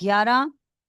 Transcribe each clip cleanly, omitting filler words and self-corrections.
11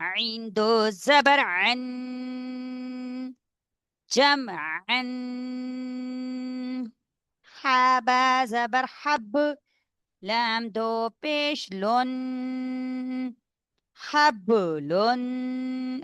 عين دو زبر عن، جمعا. حابا زبر حب، لام دو پیش لن، حبلن.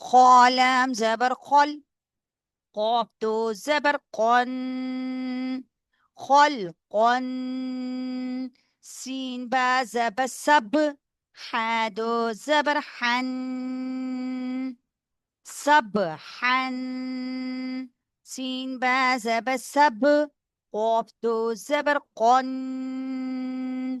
خالم زبر خل، قاف دو زبر قن، خلقن. سين با زبر سب، حا دو زبر حن، صبحن. سين با زبر سب، قاف دو زبر قن،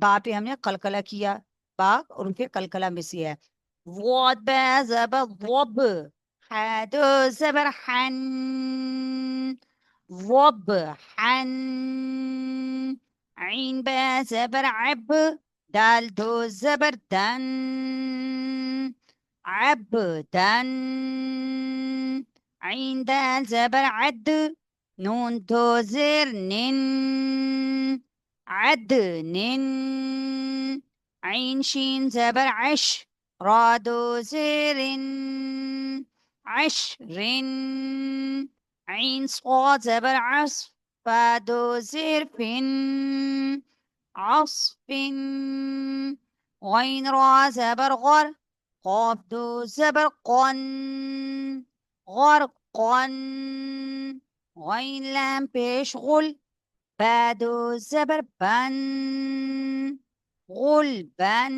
با پہ ہم نے قلقلہ کیا، با حروف قلقلہ میں سے ہے. واد با زبر وب، حد زبر حن، وب حن. عين با زبر عب، دال دو زبر دن، عبدن. عين دال زبر عد، نون دو زر نن، عدن. عين شين زبر عش، را دو زر عشر. عين صاد زبر عصف، فا دو زر عصف. غين را زبر غر، قاف دو زبر قن، غرقن. غين لام پیش غل، با دو زبر بن، غلبن.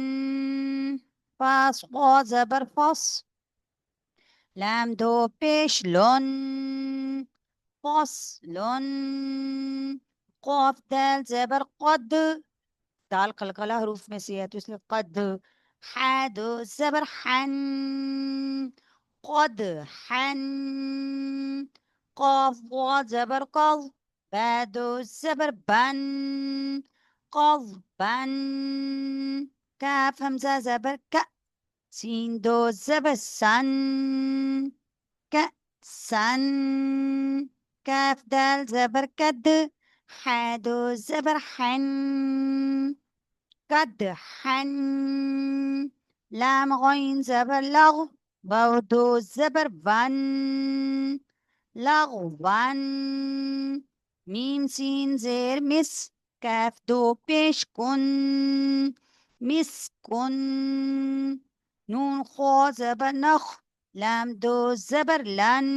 فاس قا زبر فص، لام دو پیش لن، فصلن. قاف دال زبر قد، دال قلقلہ حروف میں سے ہے تو اس لیے قد. حد زبر حن، قد حن. قاف ضاد زبر قض، باد زبر بن، قضبن. كاف همزة زبر ك، سين دو زبر سن، كأسن. كاف دال زبر كد، حاد زبر حن، قدحن. لام غين زبر لغ، برضو زبر ون، لغون. ميم سين زير مس، كاف دو پیش کن، مسکن. نون خو زبر نخ، لام دو زبر لن،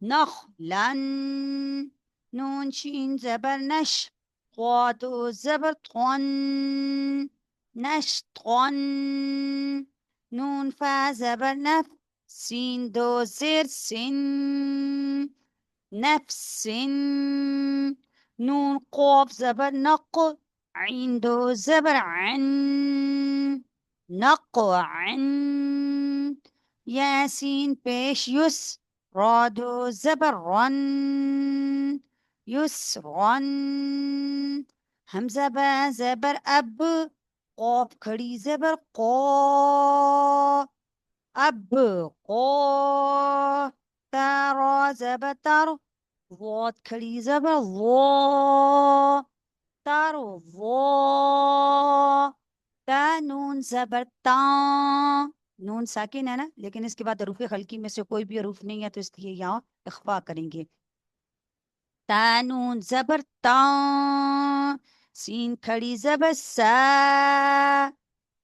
نخلن. نون شين زبر نش، قاد زبر طن، نشطن. نون فا زبر نف، سين دو زر سن، نفس. نون قاف زبر نق، عين دو زبر عن، نقعن. ياسين پیش يس، را دو زبر رن، يسرن. حمزة با زبر اب، قاف کھڑی زبر قا، اب قا. تا را زبر تر، واد کھڑی زبر وا، تر وا. تا نون زبر تا، نون ساکن ہے نا لیکن اس کے بعد حروف خلقی میں سے کوئی بھی حروف نہیں ہے تو اس لیے یہاں اخفا کریں گے. تا نون زبر تا، سین کھڑی زبر سا،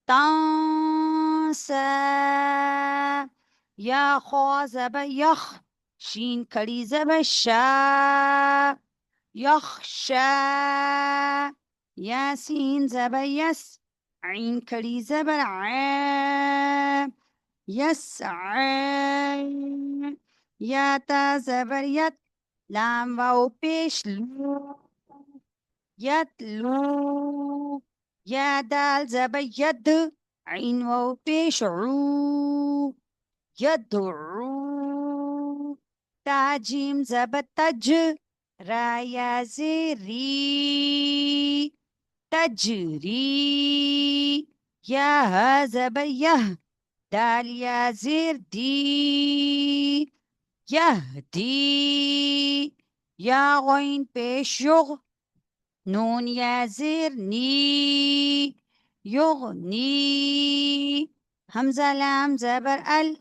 تانسا. یا خوا زبر یخ، شین کھڑی زبر شا، یخشا. یاسین زبر یس، عین کھڑی زبر عا، یسعا. یا تا زبر یت، لام واو پیش لو، یتلو. یا دال زبر ید، عین واو پیش عو، یدعو. تا جیم زبر تج، را یا زری، تجری. یا ها زبر يه، دال یا زیر دی، یهدی. یا غین پیش یغ، نون یا زیر نی، یغنی. حمزة لام زبر ال،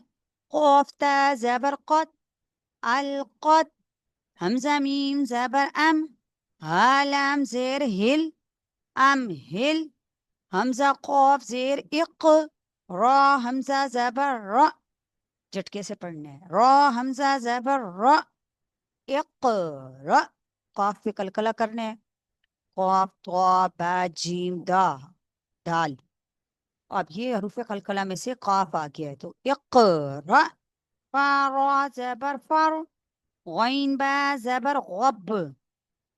قاف تا زبر قد، القد. حمزة ميم زبر ام، ها لام زیر هل، ام هل. حمزة قاف زیر اق، را حمزة زبر را، جھٹکے سے پڑھنا ہے. را حمزہ زبر را، اقرا. قاف پہ قلقلہ کرنا ہے. قاف طا با جیم دا، دال. اب یہ حروف قلقلہ میں سے قاف آ گیا ہے تو اقرا. فا را زبر فر، غین با زبر غب،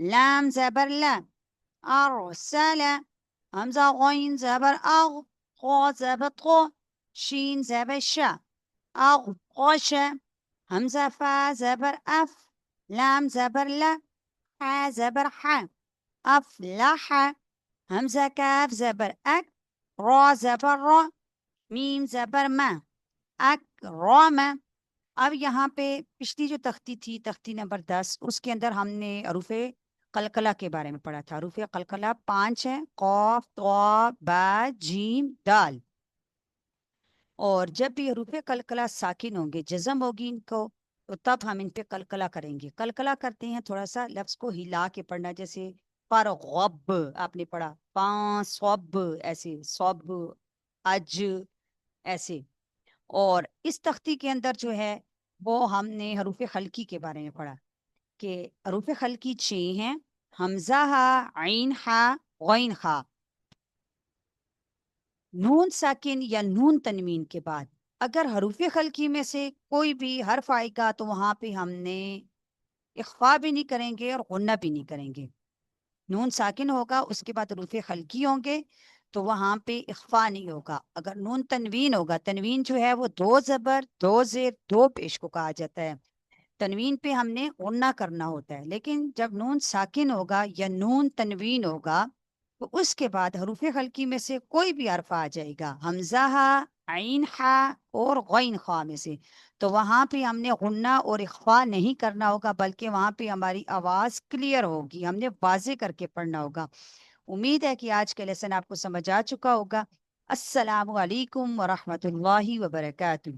لام زبر لا، أرسل. همزة غين زبر أغ، خا زبر خو، شين زبر شا، أغطش. همزة فا زبر أف، لام زبر لا، حا زبر حا، أفلح. همزة كاف زبر أك، را زبر را، ميم زبر ما، أكرم. اب یہاں پہ پچھلی جو تختی تھی، تختی نمبر 10، اس کے اندر ہم نے حروف قلقلہ کے بارے میں پڑھا تھا۔ حروف قلقلہ 5 ہیں، قاف، طا، با، جیم، دال۔ اور جب بھی حروف قلقلہ ساکن ہوں گے، جزم ہوگی ان کو، تو تب ہم ان پہ قلقلہ کریں گے۔ قلقلہ کرتے ہیں تھوڑا سا لفظ کو ہلا کے پڑھنا، جیسے پر غب آپ نے پڑھا، پاں صوب ایسے، صوب اج ایسے۔ اور اس تختی کے اندر جو ہے وہ ہم نے حروف خلقی کے بارے میں پڑھا کہ حروف خلقی 6 ہیں، حمزہ ہا، عین ہا، غین خا۔ نون ساکن یا نون تنوین کے بعد اگر حروف خلقی میں سے کوئی بھی حرف آئے گا تو وہاں پہ ہم نے اخفا بھی نہیں کریں گے اور غنہ بھی نہیں کریں گے۔ نون ساکن ہوگا، اس کے بعد حروف خلقی ہوں گے تو وہاں پہ اخفا نہیں ہوگا۔ اگر نون تنوین ہوگا، تنوین جو ہے وہ 2 زبر 2 زیر 2 پیش کو کہا جاتا ہے، تنوین پہ ہم نے غنہ کرنا ہوتا ہے۔ لیکن جب نون ساکن ہوگا یا نون تنوین ہوگا تو اس کے بعد حروف خلقی میں سے کوئی بھی حرف آ جائے گا، حمزہ ہا، عین ہا اور غین خا میں سے، تو وہاں پہ ہم نے غنہ اور اخفا نہیں کرنا ہوگا، بلکہ وہاں پہ ہماری آواز کلیئر ہوگی، ہم نے واضح کر کے پڑھنا ہوگا۔ امید ہے کہ آج کا لیسن آپ کو سمجھ آ چکا ہوگا۔ السلام علیکم ورحمۃ اللہ وبرکاتہ۔